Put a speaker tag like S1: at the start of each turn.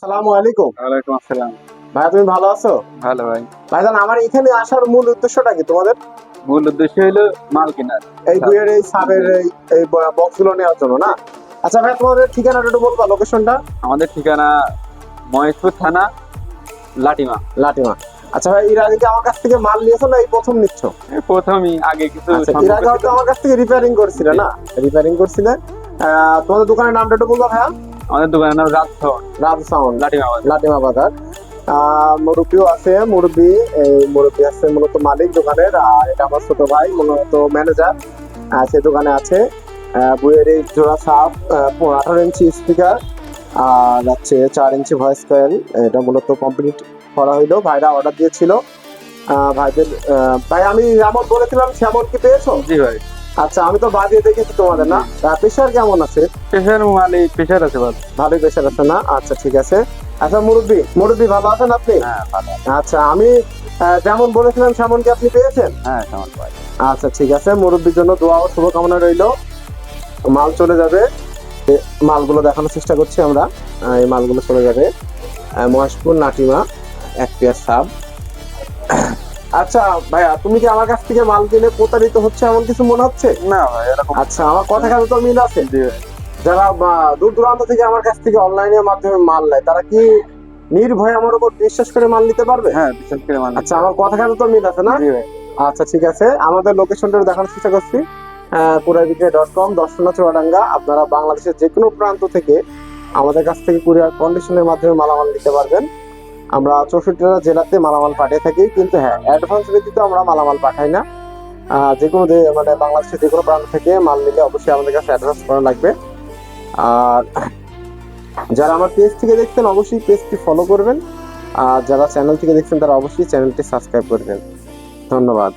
S1: আসসালামু আলাইকুম।
S2: ওয়ালাইকুম আসসালাম।
S1: ভাইয়া তুমি ভালো আছো?
S2: ভালো ভাই।
S1: ভাইজান আমার এখানে আসার মূল উদ্দেশ্যটা কি তোমাদের?
S2: মূল উদ্দেশ্য হলো মাল কেনার।
S1: এই বইয়ের এই সাবের এই বক্স গুলো নেওয়ার জন্য না? আচ্ছা ভাই তোমাদের ঠিকানাটা একটু বলবা, লোকেশনটা?
S2: আমাদের ঠিকানা মহেশপুর থানা, লাটিমা।
S1: লাটিমা। আচ্ছা ভাই, এর আগে কি আমার কাছ থেকে মাল নিয়েছো না এই প্রথম নিচ্ছ?
S2: প্রথমই আগে কিছু
S1: আচ্ছা, এর
S2: সম্পর্ক
S1: আগে হয়তো
S2: ছিল।
S1: আমার কাছ থেকে রিপেয়ারিং করছিলে না? রিপেয়ারিং করছিলে। তোমাদের দোকানের নামটা একটু বলবা ভাইয়া?
S2: আমাদের দোকানের নাম রাজধন,
S1: রাজ সাউন্ড,
S2: লাটিমা বাজার।
S1: লাটিমা বাজার। মুরব্বিও আছে, এই মুরব্বি আছে মূলত মালিক দোকানের, আর এটা আমার ছোট ভাই মূলত ম্যানেজার। সে দোকানে আছে। বইয়ের এই জোড়া সাপ, 18 ইঞ্চি স্পিকার, আর হচ্ছে 4 ইঞ্চি ভয়েস কয়েল, এটা মূলত কমপ্লিট করা হইলো। ভাইরা অর্ডার দিয়েছিল। ভাইদের ভাই আমি যেমন বলেছিলাম সেমন কি পেয়েছো?
S2: জি ভাই।
S1: আচ্ছা, আমি তো বাজিয়ে দেখেছি তোমাদের না। প্রেশার কেমন আছে?
S2: প্রেশার মালে প্রেশার আছে ভালো।
S1: ভালোই প্রেশার আছে না? আচ্ছা ঠিক আছে। আচ্ছা মুরব্বি ভালো আছেন আপনি?
S2: হ্যাঁ ভালো।
S1: আচ্ছা, আমি যেমন বলেছিলাম সেমন কি আপনি পেয়েছেন?
S2: হ্যাঁ সামান ভাই।
S1: আচ্ছা ঠিক আছে, মুরব্বির জন্য দোয়া ও শুভকামনা রইলো। মাল চলে যাবে। মালগুলো দেখানোর চেষ্টা করছি আমরা। এই মালগুলো চলে যাবে মহেশপুর নাটিমা, এক পেয়ার সাব। আচ্ছা ভাইয়া, তুমি কি আমার কাছ থেকে মাল কিনে প্রতারিত হচ্ছে এমন কিছু মনে হচ্ছে?
S2: না ভাই এরকম।
S1: আচ্ছা, আমার কথা কাজে তো মিল আছে।
S2: জি ভাই।
S1: যারা দূর দূরান্ত থেকে আমার কাছ থেকে অনলাইনের মাধ্যমে মাল নেয়, তারা কি নির্ভয়ে আমার উপর বিশ্বাস করে মাল নিতে পারবে?
S2: হ্যাঁ বিশেষ করে মানে।
S1: আচ্ছা, আমার কথা কাজে তো মিল আছে না?
S2: জি ভাই।
S1: আচ্ছা ঠিক আছে, আমাদের লোকেশনটা দেখানোর চেষ্টা করছি। পুরাবিক্রয়.com, দর্শনা চুয়াডাঙ্গা। আপনারা বাংলাদেশের যে কোনো প্রান্ত থেকে আমাদের কাছ থেকে কুরিয়ার কন্ডিশনের মাধ্যমে মালামাল নিতে পারবেন। আমরা 64টা জেলাতে মালামাল পাঠিয়ে থাকি, কিন্তু হ্যাঁ, অ্যাডভান্স ব্যতীত আমরা মালামাল পাঠাই না। যে কোনো মানে বাংলাদেশের যে কোনো প্রান্ত থেকে মাল নিলে অবশ্যই আমাদের কাছে অ্যাডভান্স করা লাগবে। আর যারা আমার পেজ থেকে দেখছেন অবশ্যই পেজটি ফলো করবেন, আর যারা চ্যানেল থেকে দেখছেন তারা অবশ্যই চ্যানেলটি সাবস্ক্রাইব করবেন। ধন্যবাদ।